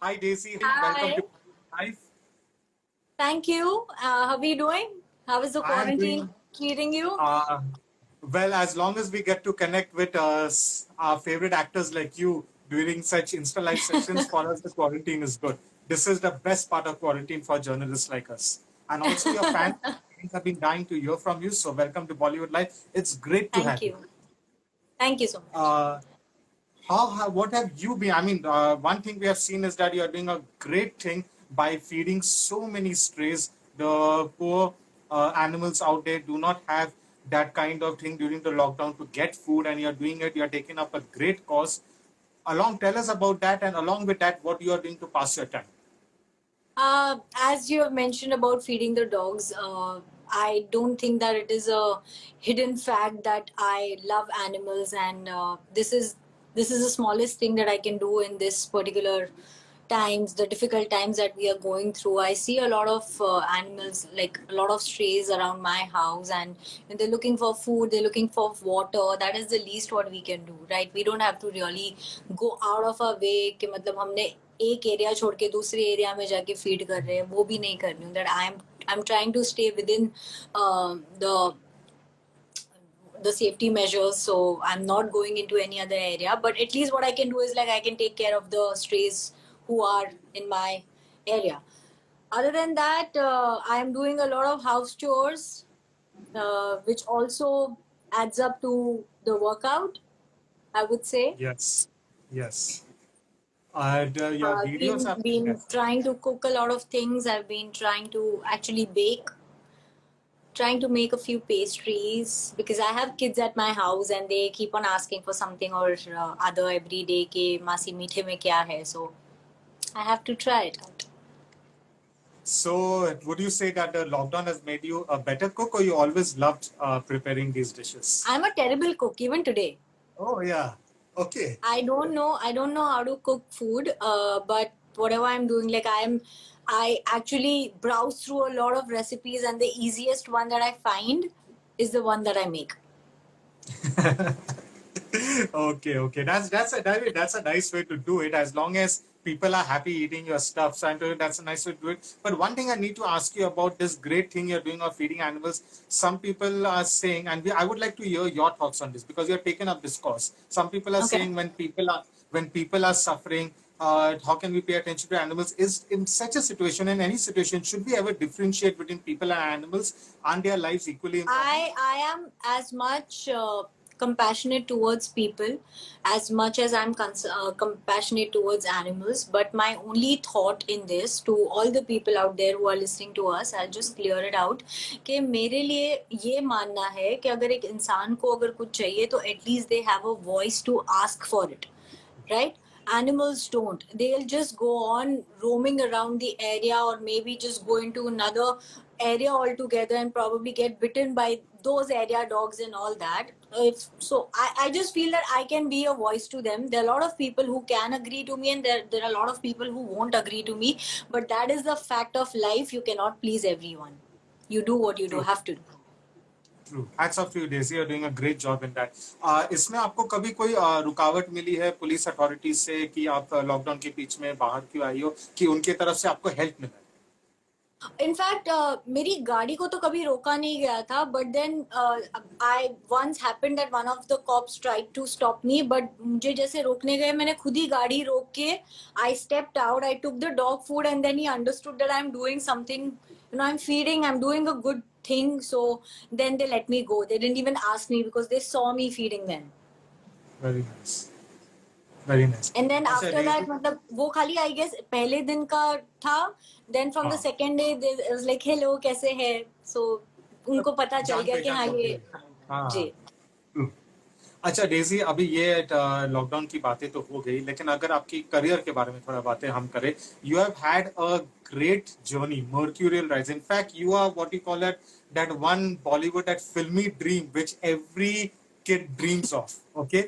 Hi, Daisy. Welcome Hi. to life. Thank you. How are you doing? How is the I am quarantine doing treating you? uh, well as long as we get to connect with our favorite actors like you during such Insta Live sessions. For us, the quarantine is good. This is the best part of quarantine for journalists like us. And also, your fans have been dying to hear from you. So, welcome to Bollywood Live. It's great to Thank have you. you. Thank you so much. Uh, what have you been? I mean, one thing we have seen is that you are doing a great thing by feeding so many strays. The poor animals out there do not have that kind of thing during the lockdown to get food, and you're doing it. You're taking up a great cause. Tell us about that, and along with that, what you are doing to pass your time. As you have mentioned about feeding the dogs, I don't think that it is a hidden fact that I love animals, and this is the smallest thing that I can do in this particular times, the difficult times that we are going through. I see a lot of animals, like a lot of strays around my house, and they're looking for food, they're looking for water. That is the least what we can do, right? We don't have to really go out of our way कि मतलब हमने एक area छोड़ के दूसरे area में जाके feed कर रहे हैं, वो भी नहीं कर रही हूँ. That I am trying to stay within the safety measures, so I'm not going into any other area, but at least what I can do is like I can take care of the strays who are in my area. Other than that, I'm doing a lot of house chores, which also adds up to the workout, I would say. Yes, yes. And your videos Been are been fantastic. trying to cook a lot of things. I've been trying to actually bake, trying to make a few pastries because I have kids at my house and they keep on asking for something or other every day. Ke masi meethe mein kya hai? So I have to try it out. So, would you say that the lockdown has made you a better cook, or you always loved preparing these dishes? I'm a terrible cook even today. Oh yeah. Okay. I don't know how to cook food, but whatever I'm doing, like I actually browse through a lot of recipes, and the easiest one that I find is the one that I make. Okay. That's a nice way to do it. As long as people are happy eating your stuff, so that's a nice way to do it. But one thing I need to ask you about this great thing you're doing of feeding animals. Some people are saying, and I would like to hear your thoughts on this because you're taken up this cause. Some people are Okay. saying when people are suffering, how can we pay attention to animals? Is in such a situation, in any situation, should we ever differentiate between people and animals? Aren't their lives equally important? I am as much compassionate towards people as much as I'm compassionate towards animals. But my only thought in this to all the people out there who are listening to us, I'll just clear it out कि मेरे लिए ये मानना है कि अगर एक इंसान को अगर कुछ चाहिए तो at least they have a voice to ask for it, right? Animals don't. They'll just go on roaming around the area or maybe just go into another area altogether and probably get bitten by those area dogs and all that. If so, I just feel that I can be a voice to them. There are a lot of people who can agree to me, and there are a lot of people who won't agree to me. But that is the fact of life. You cannot please everyone. You do what you do True. have to do. True. Hats off to you, Daisy. You're doing a great job in that. इसमें आपको कभी कोई रुकावट मिली है police authorities से कि आप lockdown के बीच में बाहर क्यों आई हो कि उनके तरफ से आपको हेल्प मिला है? इनफैक्ट मेरी गाड़ी को तो कभी रोका नहीं गया था, but then I once happened that one of the cops tried to stop me, but मुझे जैसे रोकने गए मैंने खुद ही गाड़ी रोक के I stepped out, I took the dog food and then he understood that I am doing something, you know, I am feeding, I am doing a good thing. So then they let me go. They didn't even ask me because they saw me feeding them. Very nice. Very nice. And then अच्छा after that Daisy, मतलब वो खाली I guess पहले दिन का था. Then from the हाँ, second day was like hello कैसे है, सो उनको पता चल जान गया कि पहचान हाँ हो ये. गई. हाँ. जी. True. अच्छा डेजी, अभी ये लॉकडाउन की बातें तो हो गई, लेकिन अगर आपकी करियर के बारे में थोड़ा बातें हम करें, you have had a great journey, mercurial rise. In fact, you are what you call it, that one Bollywood, that filmy dream which every kid dreams of. Okay,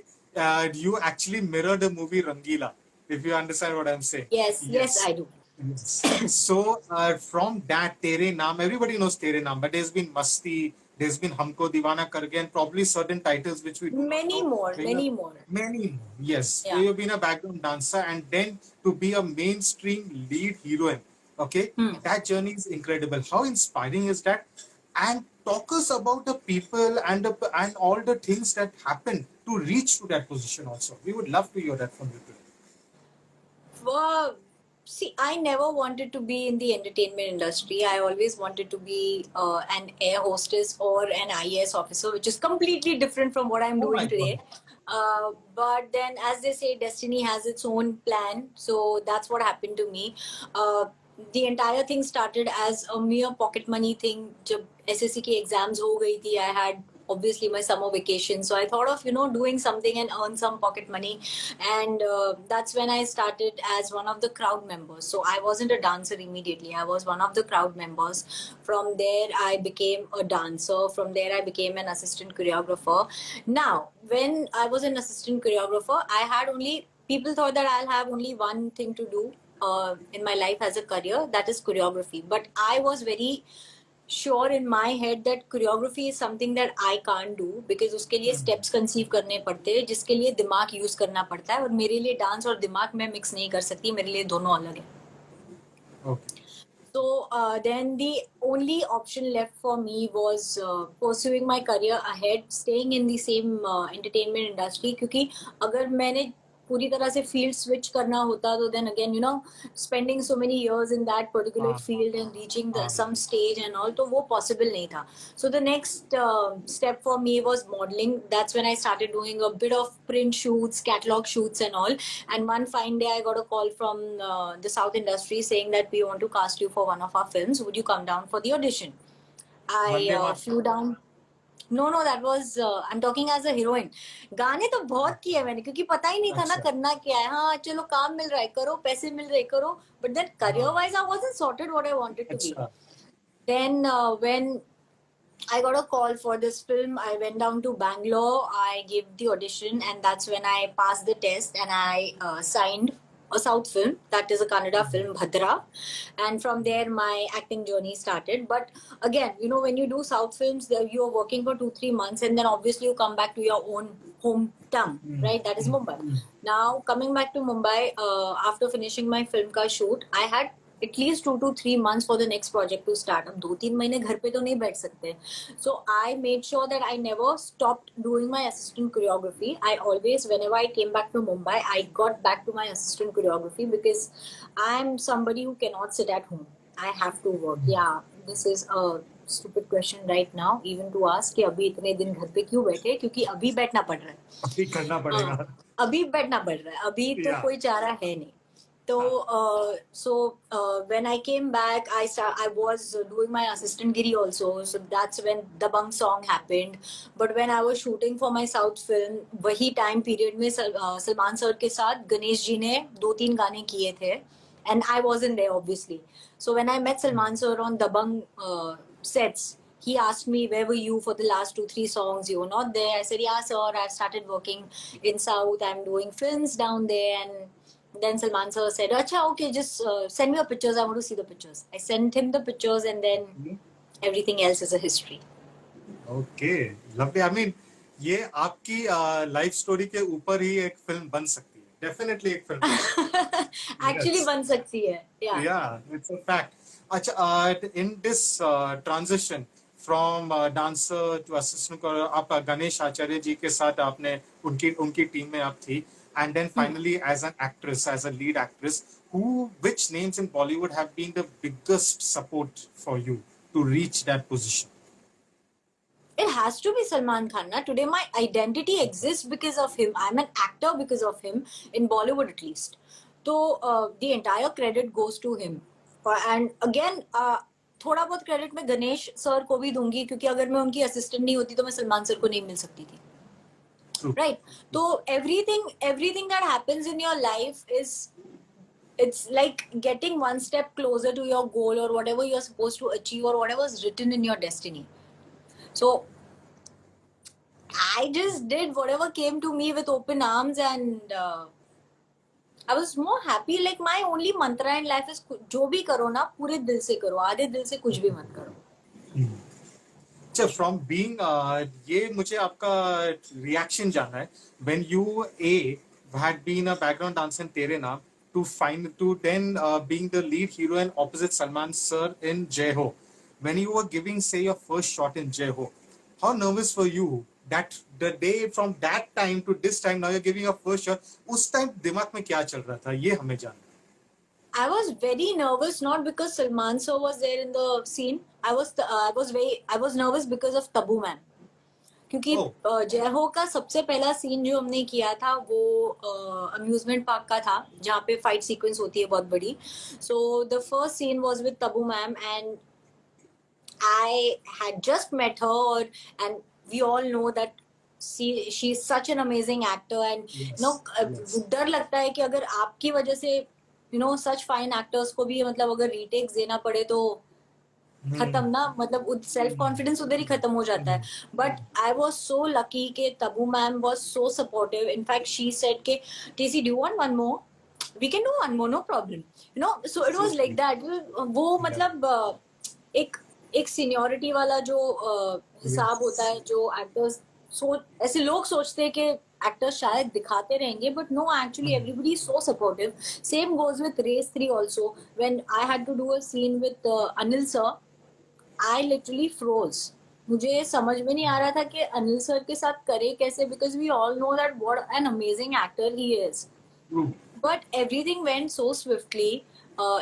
you actually mirrored the movie Rangila, if you understand what I'm saying. Yes, Yes. I do. Yes. So from that Tere Naam, everybody knows Tere Naam, but there's been Masti, There's been Humko Divana Karge and probably certain titles which we do not Many know. more, Where many you're- more. Many more. Yes. Yeah. Where you've been a background dancer and then to be a mainstream lead heroine. Okay. That journey is incredible. How inspiring is that? And talk us about the people and all the things that happened to reach to that position also. We would love to hear that from you today. Well, see, I never wanted to be in the entertainment industry. I always wanted to be an air hostess or an IAS officer, which is completely different from what I'm Oh doing my today. God. But then, as they say, destiny has its own plan. So that's what happened to me. The entire thing started as a mere pocket money thing. जब SSC की exams हो गई थी, I had obviously my summer vacation. So I thought of, doing something and earn some pocket money. And that's when I started as one of the crowd members. So I wasn't a dancer immediately. I was one of the crowd members. From there, I became a dancer. From there, I became an assistant choreographer. Now, when I was an assistant choreographer, I had only, people thought that I'll have only one thing to do in my life as a career, that is choreography. But I was very sure in my head that choreography is something that I can't do because उसके लिए steps conceive करने पड़ते हैं जिसके लिए दिमाग use करना पड़ता है और मेरे लिए डांस और दिमाग मैं mix नहीं कर सकती मेरे लिए दोनों अलग है. Okay. So then the only option left for me was pursuing my career ahead, staying in the same entertainment industry. क्योंकि अगर मैंने पूरी तरह से field switch करना होता तो then again spending so many years in that particular field and reaching some stage and all तो वो possible नहीं था. So the next step for me was modeling. That's when I started doing a bit of print shoots, catalog shoots and all. And one fine day I got a call from the South industry saying that we want to cast you for one of our films. Would you come down for the audition? I flew down. No, that was I'm talking as a heroine. गाने तो बहुत किए मैंने क्योंकि पता ही नहीं था ना करना क्या है. हाँ चलो काम मिल रहा है करो, पैसे मिल रहे करो. But then career wise I wasn't sorted what I wanted to be. Then when I got a call for this film, I went down to Bangalore, I gave the audition, and that's when I passed the test and I signed a South film, that is a Kannada film, Bhadra. And from there, my acting journey started. But again, when you do South films, you're working for 2-3 months, and then obviously you come back to your own hometown, right? That is Mumbai. Now, coming back to Mumbai, after finishing my film ka shoot, I had at least 2 to 3 months for the next project to start. अब 2-3 महीने घर पे तो नहीं बैठ सकते. So I made sure that I never stopped doing my assistant choreography. I always, whenever I came back to Mumbai, I got back to my assistant choreography because I'm somebody who cannot sit at home. I have to work. Yeah, this is a stupid question right now, even to ask कि अभी इतने दिन घर पे क्यों बैठे? क्योंकि अभी बैठना पड़ रहा है. अभी करना पड़ेगा. अभी बैठना पड़ रहा है. अभी तो कोई चारा है नहीं. So when I came back, I was doing my assistant giri also. So that's when the Dabang song happened. But when I was shooting for my South film, वही time period में सलमान सर के साथ गणेश जी ने 2-3 गाने किए थे. And I wasn't there obviously. So when I met Salman sir on Dabang sets, he asked me, where were you for the last 2-3 songs? You were not there. I said, yeah sir, I've started working in South. I'm doing films down there. And then Salman sir said, Acha, okay, just send me your pictures. I want to see the pictures. I sent him the pictures and then everything else is a history. Okay, lovely. I mean, ये आपकी life story के ऊपर ही एक film बन सकती है. Definitely एक film. Actually बन सकती है. Yeah. Yeah, it's a fact. अच्छा, in this transition from dancer to assistant, आप गणेश आचार्य जी के साथ आपने उनकी टीम में आप थी. And then finally, as an actress, as a lead actress, which names in Bollywood have been the biggest support for you to reach that position? It has to be Salman Khan. Na? Today, my identity exists because of him. I'm an actor because of him, in Bollywood at least. So, the entire credit goes to him. And again, थोड़ा बहुत credit मैं Ganesh sir को भी दूंगी क्योंकि अगर मैं उनकी assistant नहीं होती तो मैं सलमान सर को नहीं मिल सकती थी. Right. So everything that happens in your life it's like getting one step closer to your goal or whatever you're supposed to achieve or whatever is written in your destiny. So I just did whatever came to me with open arms and I was more happy. Like my only mantra in life is जो भी करो ना पूरे दिल से करो, आधे दिल से कुछ भी मत करो. अच्छा, फ्रॉम बीइंग ये मुझे आपका रिएक्शन जानना है when you had been a background dancer in Tere Naam to then being the lead hero and opposite Salman sir in Jai Ho. When you were giving, say, your first shot in Jai Ho, how nervous were you that the day from that time to this time now you're giving your first shot? उस time दिमाग में क्या चल रहा था, ये हमें जानना है. I was very nervous, not because Salman sir was there in the scene. I was nervous because of Tabu ma'am. क्योंकि Oh. जय हो का सबसे पहला सीन जो हमने किया था वो अम्यूजमेंट पार्क का था, जहाँ पे फाइट सीक्वेंस होती है बहुत बड़ी. So the first scene was with Tabu ma'am and I had just met her and we all know that she is such an amazing actor and Yes. डर लगता है कि अगर आपकी वजह से सच फाइन एक्टर्स को भी मतलब अगर रीटेक्स देना पड़े तो खत्म ना, मतलब सेल्फ कॉन्फिडेंस उधर ही खत्म हो जाता है. But I was so lucky के Tabu ma'am was so supportive. In fact she said के टीसी do want one more, we can do one more, no problem, so it was like that. वो मतलब एक सीनियोरिटी वाला जो हिसाब होता है जो एक्टर्स ऐसे लोग सोचते हैं कि एक्टर्स शायद दिखाते रहेंगे, but no, actually everybody is so supportive. Same goes with Race 3 also. When I had to do a scene with Anil sir, I literally froze. मुझे समझ में नहीं आ रहा था कि अनिल सर के साथ करे कैसे, because we all know that what an amazing actor he is. But everything went so swiftly.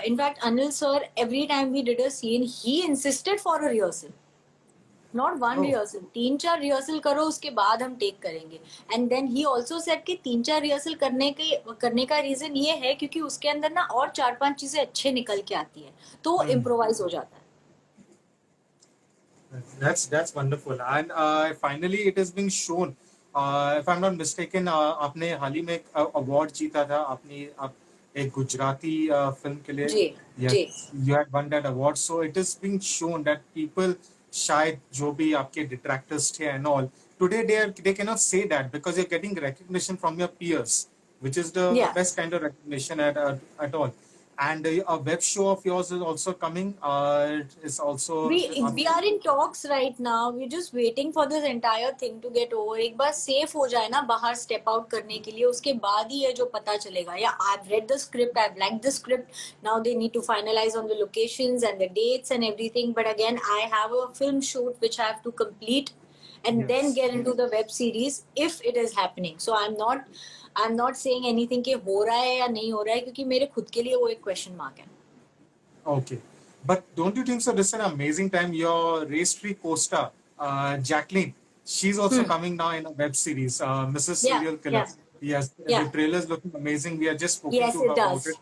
In fact, Anil sir, every time we did a scene, he insisted for a rehearsal. Not one rehearsal. 3-4 rehearsal करो, उसके बाद हम take करेंगे. And then he also said कि 3-4 rehearsal करने का reason ये है क्योंकि उसके अंदर ना और 4-5 चीजें अच्छे निकल के आती है, तो improvise हो जाता है. That's wonderful. And finally, it is being shown. If I'm not mistaken, आपने हाल ही में एक अवार्ड जीता था अपनी एक गुजराती फिल्म के लिए. जी, जी. You had won that award. So it is being shown that people, शायद जो भी आपके detractors थे and all, today they cannot say that because you're getting recognition from your peers, which is the Yeah. best kind of recognition at all. And a web show of yours is also coming. It's also We are in talks right now. We're just waiting for this entire thing to get over. एक बार safe हो जाए ना बाहर step out करने के लिए, उसके बाद ही है जो पता चलेगा. Yeah, I've read the script, I've liked the script. Now they need to finalize on the locations and the dates and everything. But again, I have a film shoot which I have to complete and then get into the web series if it is happening. So I'm not saying anything कि हो रहा है या नहीं हो रहा है, क्योंकि मेरे खुद के लिए वो एक question mark है. Okay. But don't you think so? This is an amazing time. Your race tree co-star, Jacqueline, she's also coming now in a web series, Mrs. Yeah, Serial Killer. yeah. Yes, Yeah. the trailer is looking amazing. We are just spoken Yes, to her it about does. it.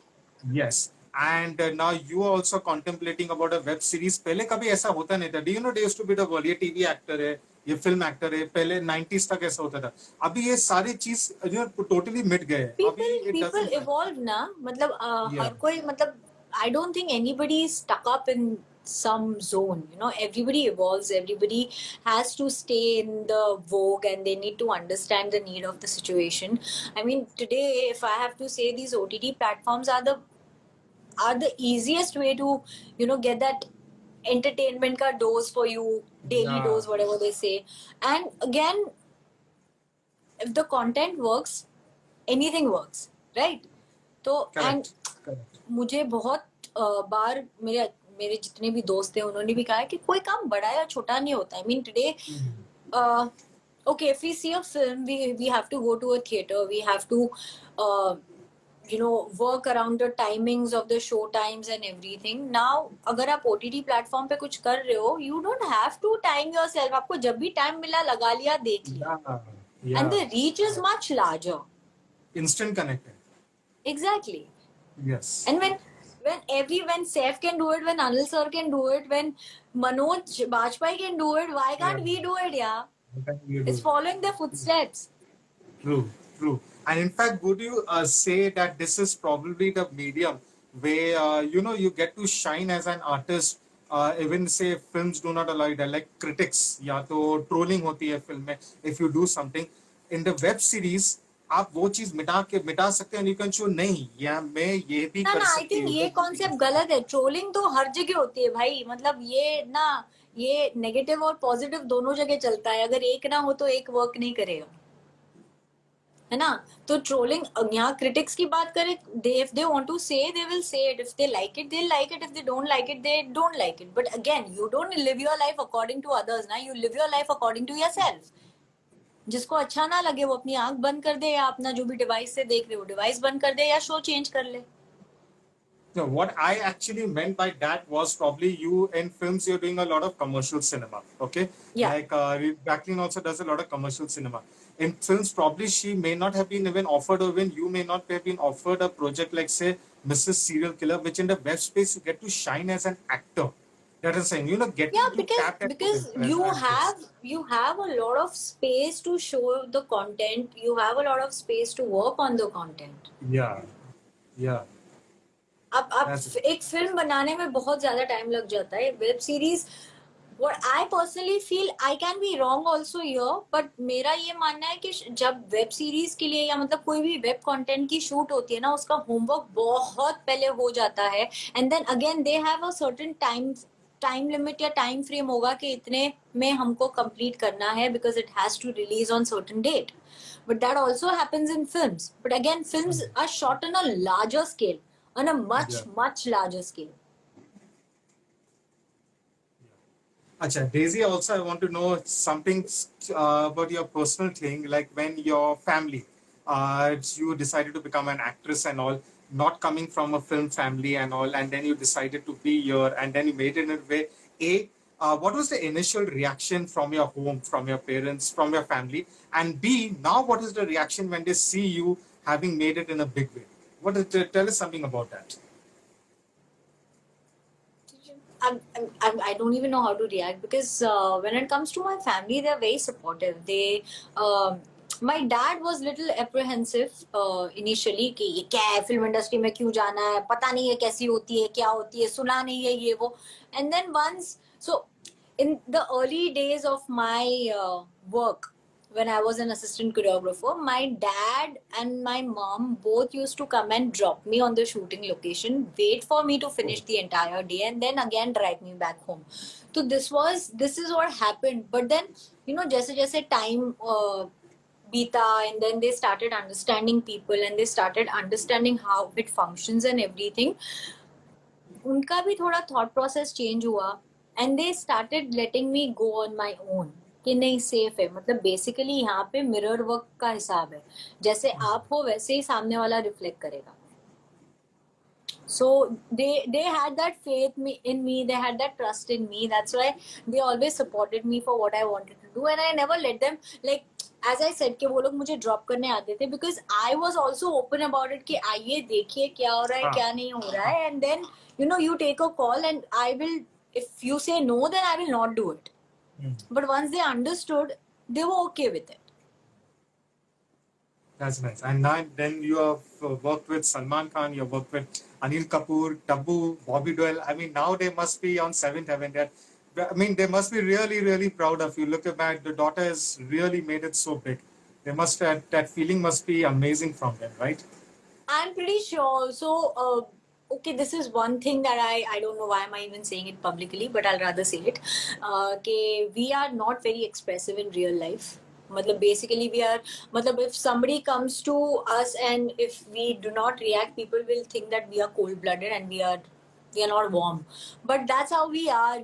Yes. And now you are also contemplating about a web series. पहले कभी ऐसा होता नहीं था. Do you know there used to be the world, ये TV actor है, ये film actor है. पहले 90s तक ऐसा होता था. अभी ये सारी चीज totally मिट गए हैं. अभी it People doesn't- evolve ना, मतलब Yeah. हर कोई, मतलब I don't think anybody is stuck up in some zone. Everybody evolves. Everybody has to stay in the vogue, and they need to understand the need of the situation. I mean, today, if I have to say, these OTT platforms are the easiest way to get that entertainment ka dose for you, daily Yeah. dose, whatever they say. And again, if the content works, anything works, right? तो and Correct. मुझे बहुत बार मेरे जितने भी दोस्त हैं उन्होंने भी कहा है कि कोई काम बड़ा या छोटा नहीं होता. I mean, today, okay, if we see a film, we have to go to a theater, we have to work around the timings of the show times and everything. Now अगर आप OTT platform पे कुछ कर रहे हो, you don't have to time yourself. आपको जब भी time मिला लगा लिया, देख लिया. Yeah. And the reach is much larger. Instant connected. Exactly. Yes. And when Saif can do it, when Anil sir can do it, when Manoj Bajpayee can do it, why can't we do it? Yeah, it's following their footsteps. True. And in fact, would you say that this is probably the medium where you get to shine as an artist? Even say films do not allow you that, like critics, या तो trolling होती है film में. If you do something in the web series, आप वो चीज मिटा सकते हैं. You can show नहीं, या मैं ये भी कर ना, सकती I think हूँ. ये concept गलत है. Trolling तो हर जगह होती है भाई. मतलब ये ना, ये नेगेटिव और पॉजिटिव दोनों जगह चलता है, अगर एक ना हो तो एक वर्क नहीं करेगा, है ना? तो ट्रोलिंग, यहाँ क्रिटिक्स की बात करें, they if they want to say they will say it, if they like it they like it, if they don't like it they don't like it, but again you don't live your life according to others ना, you live your life according to yourself. जिसको अच्छा ना लगे वो अपनी आंख बंद कर दे, या अपना जो भी डिवाइस से देख रहे हो डिवाइस बंद कर दे, या शो चेंज कर ले। No, what I actually meant by that was probably you in films, you're doing a lot of commercial cinema. Okay. Yeah. Like Jacqueline also does a lot of commercial cinema. In films, probably she may not have been even offered, or even you may not have been offered a project like, say, Mrs. Serial Killer, which in the web space you get to shine as an actor. That is saying, getting Yeah, to tap that because you have a lot of space to show the content, you have a lot of space to work on the content. Yeah, yeah. अब एक film बनाने में बहुत ज्यादा time लग जाता है। Web series, what I personally feel, I can be wrong also here, but मेरा ये मानना है कि जब वेब सीरीज के लिए या मतलब कोई भी वेब कंटेंट की शूट होती है ना, उसका होमवर्क बहुत पहले हो जाता है, and then again they have a certain time limit या टाइम फ्रेम होगा कि इतने में हमको कंप्लीट करना है, because it has to release on certain date. But that also happens in films. But again, films are shot on a larger scale, on a much larger scale. Acha, Daisy, also I want to know something about your personal thing, like when your family, you decided to become an actress and all, not coming from a film family and all, and then you decided to be here, and then you made it in a way. What was the initial reaction from your home, from your parents, from your family? And B, now what is the reaction when they see you having made it in a big way? Tell us something about that. I don't even know how to react, because when it comes to my family, they're very supportive. My dad was little apprehensive initially कि ये क्या है, film industry में क्यों जाना है, पता नहीं है कैसी होती है, क्या होती है, सुना नहीं है ये वो. And then once, so in the early days of my work, when I was an assistant choreographer, my dad and my mom both used to come and drop me on the shooting location, wait for me to finish the entire day, and then again drive me back home. So this is what happened. But then, जैसे time beeta, and then they started understanding people, and they started understanding how it functions and everything. उनका भी थोड़ा thought process change हुआ, and they started letting me go on my own. कि नहीं, safe है, मतलब basically यहाँ पे मिरर वर्क का हिसाब है, जैसे आप हो वैसे ही सामने वाला रिफ्लेक्ट करेगा. So they had that faith in me, they had that trust in me. That's why they always supported me for what I wanted to do, and I never let them, like as I said, कि वो लोग मुझे drop करने आते थे, because I was also open about it कि आइए देखिए क्या हो रहा है, क्या नहीं हो रहा है, and then you take a call, and I will, if you say no, then I will not do it. But once they understood, they were okay with it. That's nice. And now then you have worked with Salman Khan, you've worked with Anil Kapoor, Tabu, Bobby Doyle. I mean, now they must be on seventh heaven. They must be really, really proud of you. Look at that, the daughter has really made it so big. They must have, that feeling must be amazing from them, right? I'm pretty sure. So, okay, this is one thing that I don't know why am I even saying it publicly, but I'll rather say it. Okay, we are not very expressive in real life. Basically we are, if somebody comes to us and if we do not react, people will think that we are cold-blooded and we are not warm. But that's how we are.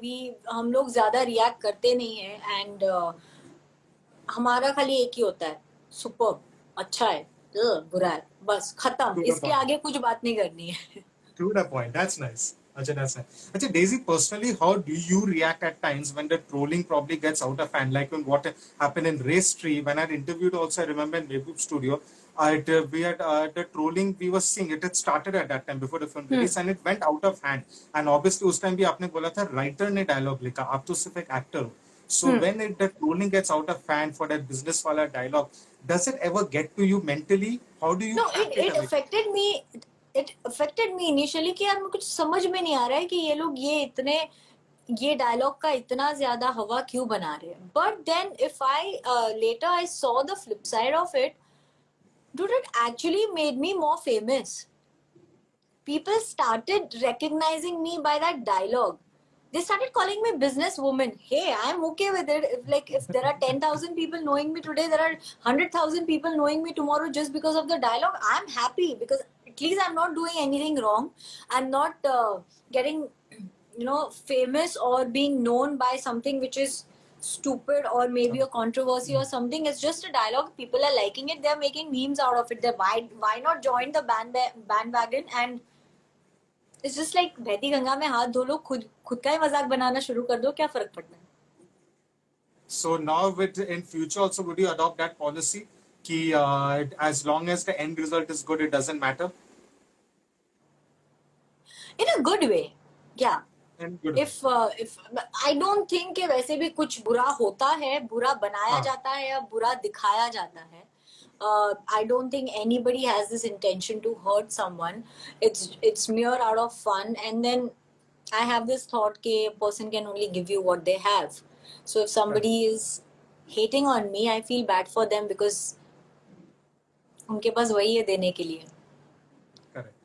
हम लोग ज़्यादा react करते नहीं हैं, and हमारा खाली एक ही होता है, superb, अच्छा है, बुरा है, बस खत्म, इसके आगे कुछ बात नहीं करनी है. To the point. That's nice. Achha, that's nice. Achha, Daisy, personally, how do you react at times when the trolling probably gets out of hand? Like when what happened in Race Tree, when I had interviewed also, I remember in Mehboob Studio, we had the trolling, we were seeing it had started at that time before the film release, and it went out of hand. And obviously, उस time भी आपने बोला था, writer ने dialogue लिखा, आप तो सिर्फ एक actor हो. So when the trolling gets out of hand for that business wala dialogue, does it ever get to you mentally? How do you? No, it affected me. It affected me initially कि यार मुझे कुछ समझ में नहीं आ रहा है कि ये लोग ये डायलॉग का इतना ज्यादा हवा क्यों बना रहे हैं. But then if I later I saw the flip side of it, dude, it actually made me more famous. People started recognizing me by that dialogue. they started calling me businesswoman. Hey, I'm okay with it. If there are 10,000 people knowing me today, there are 100,000 people knowing me tomorrow just because of the dialogue. I'm happy because at least I'm not doing anything wrong. I'm not getting, famous or being known by something which is stupid or maybe a controversy or something. It's just a dialogue. People are liking it. They're making memes out of it. Why not join the bandwagon and it's just like बहती गंगा में हाथ धो लो, खुद खुद का ही मजाक बनाना शुरू कर दो, क्या फर्क पड़ता है. So now with in future also would you adopt that policy कि as long as the end result is good it doesn't matter? In a good way, yeah. In good if I don't think कि वैसे भी कुछ बुरा होता है, बुरा बनाया हाँ. जाता है या बुरा दिखाया जाता है. I don't think anybody has this intention to hurt someone. It's mere out of fun, and then I have this thought कि a person can only give you what they have. So if somebody is hating on me, I feel bad for them because उनके पास वही है देने के लिए. Correct.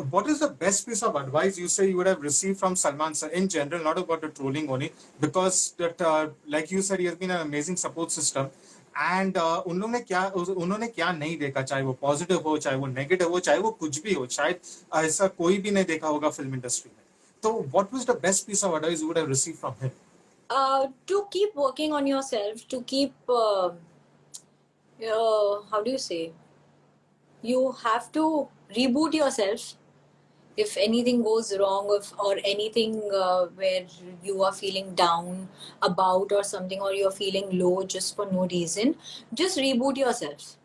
What is the best piece of advice you say you would have received from Salman sir in general, not about the trolling only, because that like you said he has been an amazing support system and उन्होंने क्या नहीं देखा, चाहे वो positive हो, चाहे वो negative हो, चाहे वो कुछ भी हो, शायद ऐसा कोई भी नहीं देखा होगा फिल्म इंडस्ट्री में. तो what was the best piece of advice you would have received from him? To keep working on yourself, to keep how do you say, you have to reboot yourself if anything goes wrong, or anything where you are feeling down about or something, or you're feeling low just for no reason, just reboot yourself.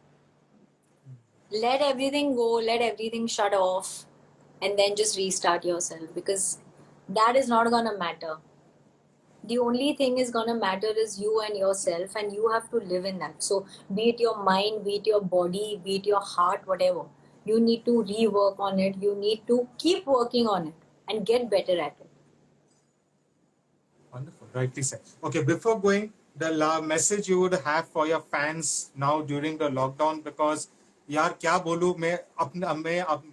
Let everything go, let everything shut off, and then just restart yourself, because that is not gonna matter. The only thing is gonna matter is you and yourself, and you have to live in that. So be it your mind, be it your body, be it your heart, whatever, you need to rework on it. You need to keep working on it and get better at it. Wonderful, rightly said. Okay, before going, the message you would have for your fans now during the lockdown, because यार क्या बोलूं मैं अब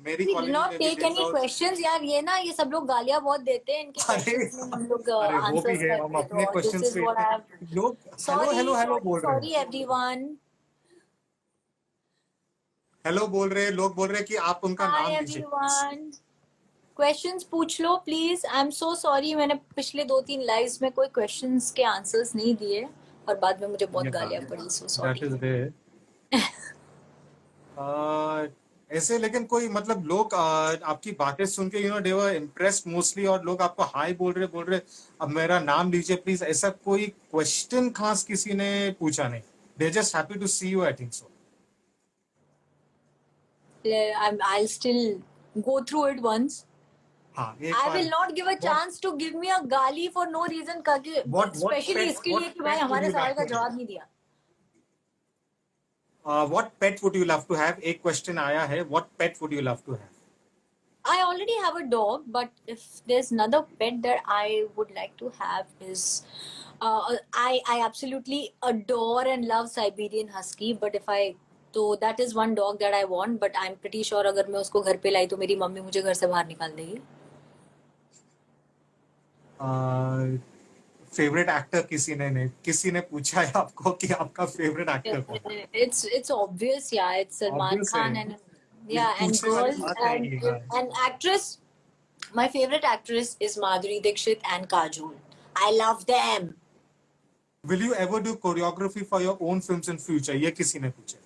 मेरी We do colony not में भी take देख any रहा हूँ. questions यार. ये सब लोग गालियां बहुत देते हैं, इनके अरे questions में हम लोग अरे वो भी answers है, करते हम हैं. अपने तो this क्वेश्चंस is पे what I have. लोग Sorry, हेलो बोल रहे sorry हैं, everyone. हेलो बोल रहे हैं, लोग बोल रहे हैं कि आप उनका Hi नाम लीजिए. everyone. Questions पूछ लो please. I'm so sorry, मैंने पिछले 2-3 lives में कोई questions के answers नहीं दिए और बाद में मुझे बहुत गालियां पड़ी. So sorry. That is there. ऐसे लेकिन कोई मतलब लोग आपकी बातें सुन के they were impressed mostly, और लोग आपको हाय बोल रहे अब मेरा नाम लीजिए प्लीज, ऐसा कोई क्वेश्चन खास किसी ने पूछा नहीं. They're just happy to see you, I think so. I'll still go through it once. हाँ, I will not give a chance to give me a गाली for no reason, especially इसके लिए कि भाई हमारे सवाल का जवाब नहीं दिया. What pet would you love to have? एक question आया है. What pet would you love to have? I already have a dog, but if there's another pet that I would like to have is, I absolutely adore and love Siberian Husky. But so that is one dog that I want. But I'm pretty sure अगर मैं उसको घर पे लाई तो मेरी mummy मुझे घर से बाहर निकाल देगी. फेवरेट एक्टर किसी ने पूछा है आपको कि आपका फेवरेट एक्टर कौन है? It's obvious, yeah. It's Salman Obvious Khan है. and yeah, and पूछने वाली girls बात नहीं है. and actress. My favorite actress is Madhuri Dixit and Kajol. I love them. Will you ever do choreography for your own films in future? ये किसी ने पूछा.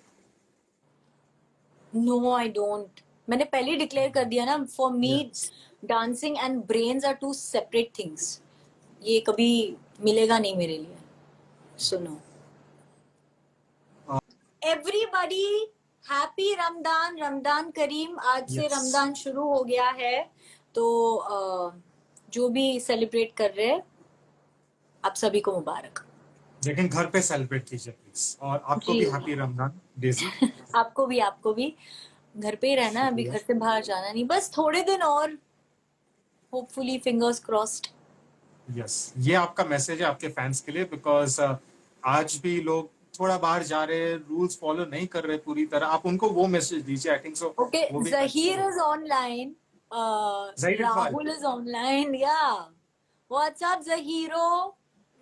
No, I don't. मैंने पहले declare कर दिया ना. For me, dancing and brains are two separate things. ये कभी मिलेगा नहीं मेरे लिए. So no. Everybody, happy Ramadan, Ramadan Kareem. आज से Yes. रमजान शुरू हो गया है, तो जो भी सेलिब्रेट कर रहे हैं आप सभी को मुबारक. लेकिन घर पे सेलिब्रेट कीजिए प्लीज, और आपको भी हैप्पी रमजान डेजी. आपको भी घर पे ही रहना, अभी घर से बाहर जाना नहीं, बस थोड़े दिन और, होपफुली फिंगर्स क्रॉस्ड. यस, ये आपका मैसेज है आपके फैंस के लिए, बिकॉज आज भी लोग थोड़ा बाहर जा रहे हैं, रूल्स फॉलो नहीं कर रहे पूरी तरह. आप उनको वो मैसेज दीजिए. I think so. Okay, Zahir is online. Zahir is Rahul is online. Yeah. What's up, Zahiro?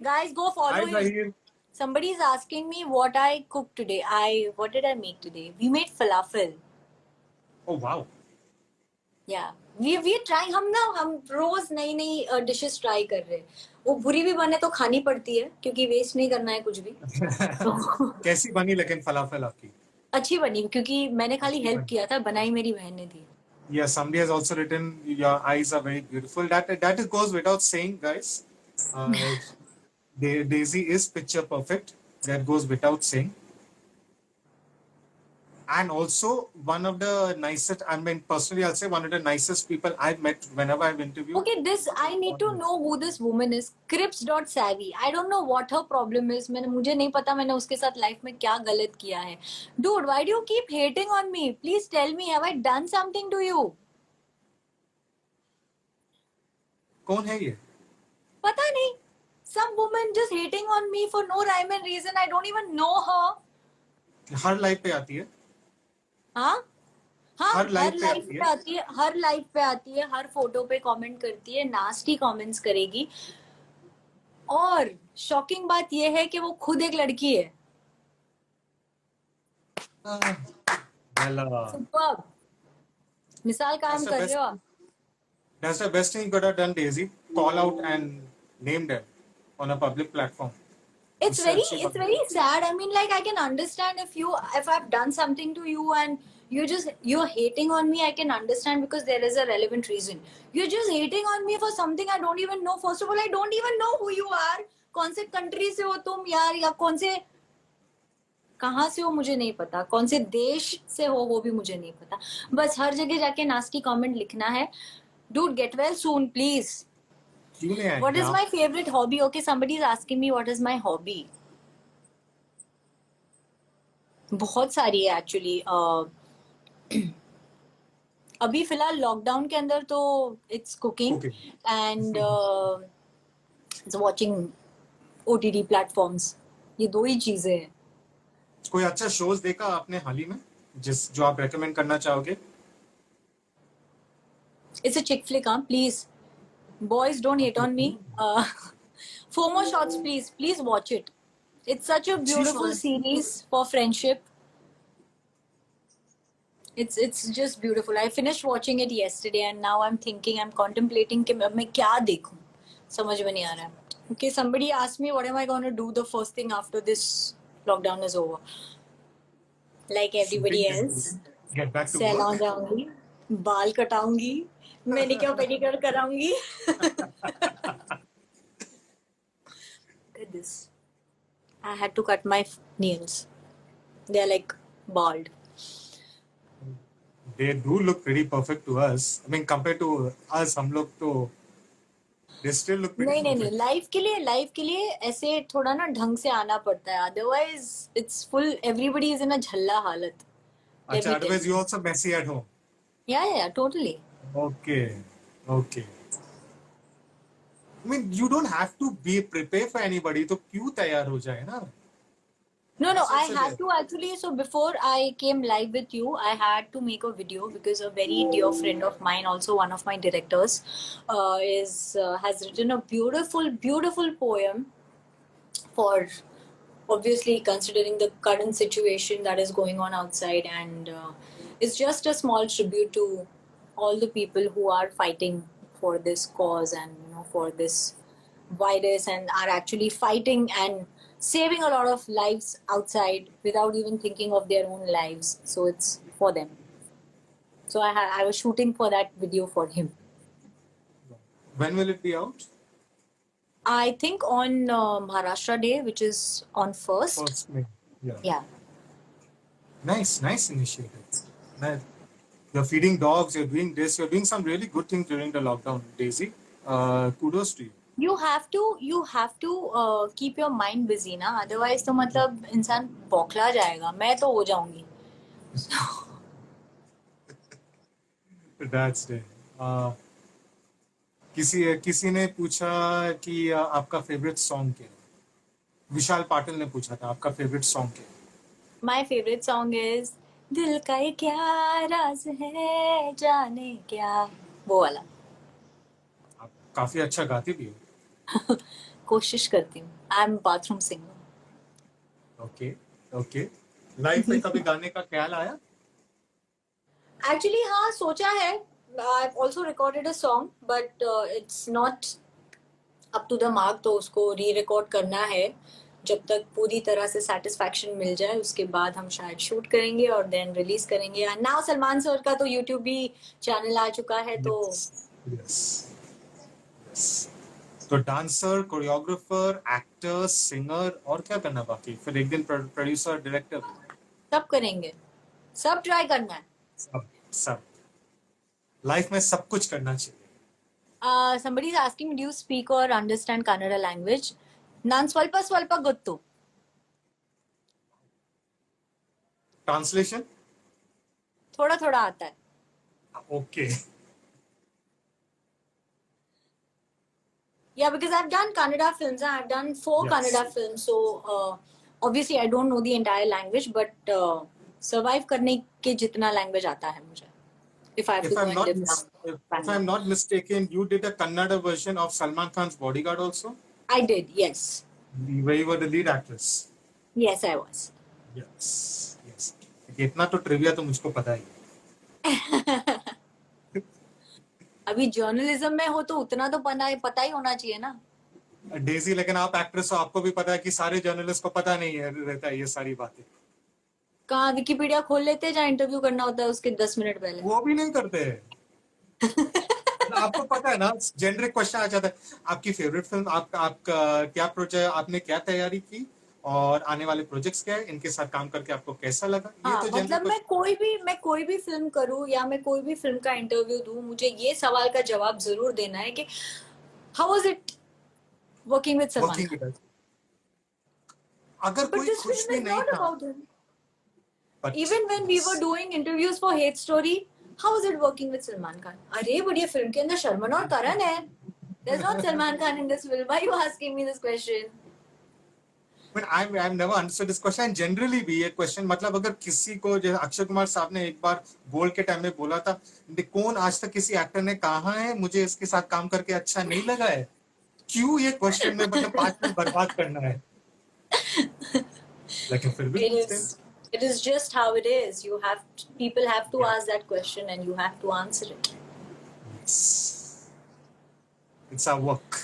Guys, go follow Hi, him. Zahir. Somebody is asking me what I cooked today. What did I make today? We made falafel. Oh, wow. Yeah. We trying. हम रोज नई नई dishes try कर रहे हैं. वो बुरी भी बने तो खानी पड़ती है क्योंकि वेस्ट नहीं करना है कुछ भी. तो कैसी बनी लेकिन फलाफल आपकी? अच्छी बनी क्योंकि मैंने खाली अच्छी हेल्प बनी। किया था, बनाई मेरी बहन ने थी. Yeah, somebody has also written your eyes are very beautiful. That it goes without saying, guys. Uh, Daisy is picture perfect. That goes without saying. And also one of the nicest, I mean, personally, I'll say one of the nicest people I've met whenever I've interviewed. Okay, I need to know who this woman is. Crips.savvy. I don't know what her problem is. मुझे नहीं पता मैंने उसके साथ life में क्या गलत किया है. Dude, why do you keep hating on me? Please tell me, have I done something to you? कौन है ये? पता नहीं. Some woman just hating on me for no rhyme and reason. I don't even know her. Her life पे आती है. हाँ हाँ, हर हर लाइफ पे लाइफ आती पे है. आती है, हर लाइफ पे आती है, हर फोटो पे कमेंट करती है, नास्टी कमेंट्स करेगी. और शॉकिंग बात यह है कि वो खुद एक लड़की है. Bella. सुपर्ब. मिसाल काम That's the कर रहे best. हो आप. That's the best thing you could have done, Daisy. Call out and name them on a public platform. It's उससे अच्छी it's बात very sad. I mean, like, I can understand if I've done something to you and you're hating on me. I can understand because there is a relevant reason. You're just hating on me for something I don't even know. First of all, I don't even know who you are. कौन से country से हो तुम यार, या कौन से कहाँ से हो मुझे नहीं पता, कौन से देश से हो वो भी मुझे नहीं पता. बस हर जगह जाके नास्टी कमेंट लिखना है. Dude, get well soon, please. क्यों नहीं आएंगे What is आप? my favorite hobby? Okay, somebody is asking me what is my hobby. बहुत सारी है एक्चुअली. अभी फिलहाल लॉकडाउन के अंदर तो it's cooking Okay. And it's watching OTT platforms. ये दो ही चीजें हैं. कोई अच्छा शोज देखा आपने हाल ही में जो आप रेकमेंड करना चाहोगे? इट्स अ चिक फ्लिक. हाँ, please boys don't hate on me. FOMO shots, please watch it. It's such a अच्छी शो beautiful है. series for friendship. It's just beautiful. I finished watching it yesterday and now I'm contemplating कि अब मैं क्या देखूं. समझ में नहीं आ रहा है. Okay, somebody asked me what am I going to do the first thing after this lockdown is over. Like everybody Shooting else, and get back to salon work. जाऊंगी, बाल कटाऊंगी, मैनिक्योर पेडिक्योर कराऊंगी. Look at this. I had to cut my nails. They're like bald. They do look pretty perfect to us. I mean, compared to us, हम लोग तो they still look pretty नहीं नहीं नहीं, perfect. लाइफ के लिए ऐसे थोड़ा ना ढंग से आना पड़ता है. Otherwise it's full, everybody is in a झल्ला हालत. अच्छा, otherwise you also messy at home. Yeah totally. Okay. Okay. I mean, you don't have to be prepared for anybody. तो क्यों तैयार हो जाए ना? No, That's I also had there. to actually. So before I came live with you, I had to make a video because a very dear friend of mine, also one of my directors, has written a beautiful poem for, obviously, considering the current situation that is going on outside, and it's just a small tribute to all the people who are fighting for this cause and for this virus, and are actually fighting and saving a lot of lives outside without even thinking of their own lives. So it's for them. So I was shooting for that video for him. When will it be out? I think on Maharashtra Day, which is on 1st. First May. Yeah. Yeah. Nice initiative. Nice. You're feeding dogs. You're doing this. You're doing some really good things during the lockdown, Daisy. Kudos to you. You have to keep your mind busy ना, otherwise तो मतलब इंसान बौखला जाएगा. मैं तो हो जाऊंगी. That's it. किसी ने पूछा कि आपका फेवरेट सॉन्ग क्या है? विशाल पाटिल ने पूछा था आपका फेवरेट सॉन्ग क्या है? My favorite song is दिल का ये क्या राज है जाने क्या, वो वाला. आप काफी अच्छा गाती भी हो. कोशिश करती हूँ. I'm bathroom singer. Okay okay. Life में कभी गाने का ख्याल आया? Actually, हाँ सोचा है. I've also recorded a song, but it's not up to the mark, तो उसको re-record करना है. जब तक पूरी तरह से satisfaction मिल जाए उसके बाद हम शायद शूट करेंगे और then रिलीज करेंगे. And now सलमान सर का तो YouTube भी चैनल आ चुका है तो यस यस. तो डांसर, कोरियोग्राफर, एक्टर, सिंगर और क्या करना बाकी? फिर एक दिन प्रोड्यूसर, डायरेक्टर, सब करेंगे. सब ट्राई करना है. सब सब. लाइफ में सब कुछ करना चाहिए. Somebody is asking me, do you speak or understand Kannada language? ನಾನು ಸ್ವಲ್ಪ ಸ್ವಲ್ಪ ಗೊತ್ತು. ट्रांसलेशन? थोड़ा थोड़ा आता है. Okay. Yeah, because I've done Kannada films. I've done 4 Yes. Kannada films. So obviously I don't know the entire language, but survive करने के जितना language आता है मुझे. If I have If to go I'm and not live mis- now. if I'm not mistaken, you did a Kannada version of Salman Khan's Bodyguard also, I did, yes. where you were the lead actress. Yes, I was. Yes, yes. इतना तो trivia तो मुझको पता ही है. अभी journalism में हो तो उतना तो पता ही होना चाहिए ना. डेजी, लेकिन आप एक्ट्रेस हो, आपको भी पता है कि सारे जर्नलिस्ट को पता नहीं है रहता है ये सारी बातें. कहाँ विकिपीडिया खोल लेते हैं, जहाँ इंटरव्यू करना होता है उसके 10 मिनट पहले. वो भी नहीं करते हैं. आपको पता है ना, जेनरिक क्वेश्चन आ जाता है. आपकी फेवरेट फिल्म, आपका क्या प्रोजेक्ट, आपने क्या तैयारी की और आने वाले प्रोजेक्ट्स क्या है, इनके साथ काम करके आपको कैसा लगा? ये हाँ, तो मतलब जनरल मैं कोई भी फिल्म करूँ या मैं कोई भी फिल्म का इंटरव्यू दूं, मुझे ये सवाल का जवाब जरूर देना है कि how was it working with Salman working Khan. With. अगर बट कोई दिस खुश फिल्म भी इज नहीं नॉट था, about him. but even when we were doing interviews for hate story, how was it working with Salman Khan? अरे बट ये फिल्म के अंदर शर्मन और करण है. There's not Salman Khan in this film. Why are you asking me this question? but I've never understood this question. And generally भी ये question, मतलब अगर किसी को, जैसे अक्षय कुमार साहब ने एक बार बोल के टाइम में बोला था, कौन आज तक किसी एक्टर ने कहा है मुझे इसके साथ काम करके अच्छा नहीं लगा है? क्यों ये क्वेश्चन में मतलब 5 मिनट बर्बाद करना है? लेकिन फिर भी It is just how it is. People have to Yeah. ask that question and you have to answer it. it's our work.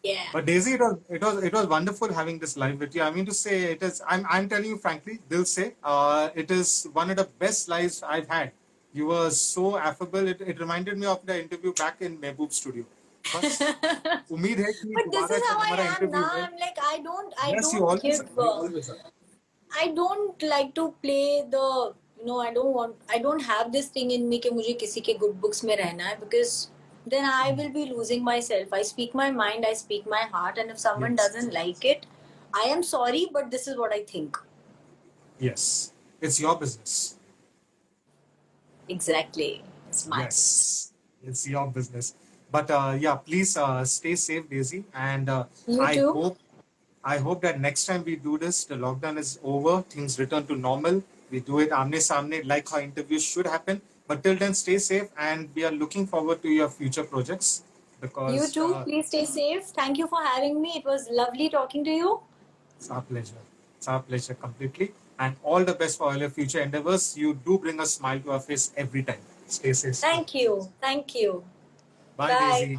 Yeah. But Daisy, it was wonderful having this live with you. I mean to say, it is. I'm telling you frankly, Dil se, it is one of the best lives I've had. You were so affable. It reminded me of the interview back in Mehboob studio. बस उम्मीद है कि But this दोबारा is जब how I हमारा am interview now. है. I'm like, I don't Yes, you always give. are. You always are. I don't like to play the. I don't have this thing in me कि मुझे किसी के good books में रहना है, because then I will be losing myself. I speak my mind, I speak my heart, and if someone Yes. doesn't like it, I am sorry, but this is what I think. Yes, it's your business. Exactly. It's my Yes, it's your business. But yeah, please stay safe, Daisy. And You I too. hope that next time we do this, the lockdown is over, things return to normal. We do it amne samne, like how interviews should happen. But till then, stay safe, and we are looking forward to your future projects. Because You too. Please stay safe. Thank you for having me. It was lovely talking to you. it's our pleasure. It's our pleasure completely. And all the best for all your future endeavors. You do bring a smile to our face every time. Stay safe. Thank you. Thank you. Bye, Bye. Daisy.